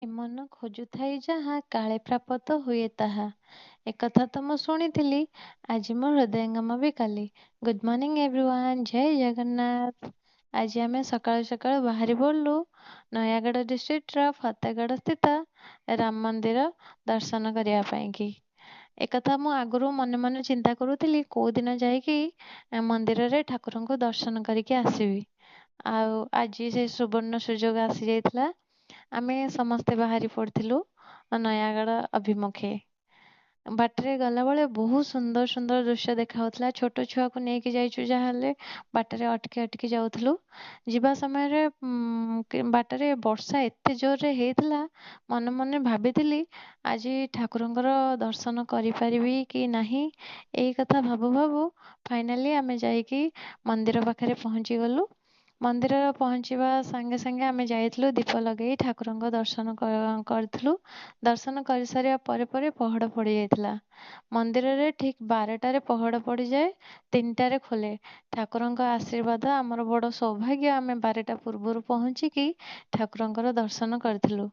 ଏ ମନ ଖୋଜୁଥାଇ ଯାହା କାଳେ ପ୍ରାପ୍ତ ହୁଏ ତାହା। ଏକଥା ତ ମୁଁ ଶୁଣିଥିଲି, ଆଜି ମୋ ହୃଦୟଙ୍ଗମ ବି କାଲି। ଗୁଡ୍ ମର୍ଣ୍ଣିଂ ଏଭ୍ରିୱାନ୍, ଜୟ ଜଗନ୍ନାଥ। ଆଜି ଆମେ ସକାଳୁ ସକାଳୁ ବାହାରି ପଡ଼ିଲୁ ନୟାଗଡ଼ ଡିଷ୍ଟ୍ରିକ୍ଟର ଫତେଗଡ଼ ସ୍ଥିତ ରାମ ମନ୍ଦିର ଦର୍ଶନ କରିବା ପାଇଁକି। ଏକଥା ମୁଁ ଆଗରୁ ମନେ ମନେ ଚିନ୍ତା କରୁଥିଲି, କେଉଁ ଦିନ ଯାଇକି ମନ୍ଦିରରେ ଠାକୁରଙ୍କୁ ଦର୍ଶନ କରିକି ଆସିବି। ଆଉ ଆଜି ସେ ସୁବର୍ଣ୍ଣ ସୁଯୋଗ ଆସିଯାଇଥିଲା। ଆମେ ସମସ୍ତେ ବାହାରି ପଡ଼ିଥିଲୁ ନୟାଗଡ଼ ଅଭିମୁଖେ। ବାଟରେ ଗଲାବେଳେ ବହୁତ ସୁନ୍ଦର ସୁନ୍ଦର ଦୃଶ୍ୟ ଦେଖାଯାଉଥିଲା। ଛୋଟ ଛୁଆକୁ ନେଇକି ଯାଇଛୁ, ଯାହାହେଲେ ବାଟରେ ଅଟକି ଅଟକି ଯାଉଥିଲୁ। ଯିବା ସମୟରେ ବାଟରେ ବର୍ଷା ଏତେ ଜୋରରେ ହେଇଥିଲା, ମନେ ମନେ ଭାବିଥିଲି ଆଜି ଠାକୁରଙ୍କର ଦର୍ଶନ କରିପାରିବି କି ନାହିଁ। ଏଇ କଥା ଭାବୁ ଭାବୁ ଫାଇନାଲି ଆମେ ଯାଇକି ମନ୍ଦିର ପାଖରେ ପହଞ୍ଚିଗଲୁ। ମନ୍ଦିର ପହଞ୍ଚିବା ସାଙ୍ଗେ ସାଙ୍ଗେ ଆମେ ଯାଇଥିଲୁ ଦୀପ ଲଗେଇ ଠାକୁରଙ୍କ ଦର୍ଶନ କରିଥିଲୁ। ଦର୍ଶନ କରିସାରିବା ପରେ ପରେ ପହଡ଼ ପଡ଼ିଯାଇଥିଲା। ମନ୍ଦିରରେ ଠିକ୍ 12ଟାରେ ପହଡ଼ ପଡ଼ିଯାଏ, 3ଟାରେ ଖୋଲେ। ଠାକୁରଙ୍କ ଆଶୀର୍ବାଦ ଆମର ବଡ଼ ସୌଭାଗ୍ୟ, ଆମେ 12ଟା ପୂର୍ବରୁ ପହଞ୍ଚିକି ଠାକୁରଙ୍କର ଦର୍ଶନ କରିଥିଲୁ।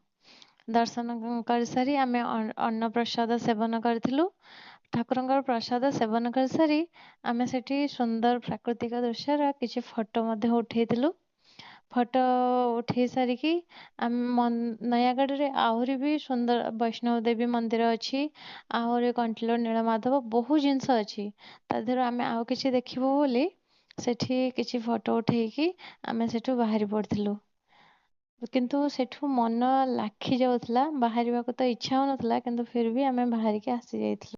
ଦର୍ଶନ କରିସାରି ଆମେ ଅନ୍ନପ୍ରସାଦ ସେବନ କରିଥିଲୁ। ଠାକୁରଙ୍କର ପ୍ରସାଦ ସେବନ କରିସାରି ଆମେ ସେଠି ସୁନ୍ଦର ପ୍ରାକୃତିକ ଦୃଶ୍ୟର କିଛି ଫଟୋ ମଧ୍ୟ ଉଠେଇଥିଲୁ। ଫଟୋ ଉଠେଇ ସାରିକି ଆମେ ନୟାଗଡ଼ରେ ଆହୁରି ବି ସୁନ୍ଦର ବୈଷ୍ଣବ ଦେବୀ ମନ୍ଦିର ଅଛି। ଆହୁରି କଣ୍ଟିଲୋ ନୀଳମାଧବ ବହୁତ ଜିନିଷ ଅଛି। ତା ଦେହରୁ ଆମେ ଆଉ କିଛି ଦେଖିବୁ ବୋଲି ସେଠି କିଛି ଫଟୋ ଉଠେଇକି ଆମେ ସେଠୁ ବାହାରି ପଡ଼ିଥିଲୁ। କିନ୍ତୁ ସେଠୁ ମନ ଲାଖି ଯାଉଥିଲା, ବାହାରିବାକୁ ତ ଇଚ୍ଛା ହେଉନଥିଲା, କିନ୍ତୁ ଫିର୍ ବି ଆମେ ବାହାରିକି ଆସିଯାଇଥିଲୁ।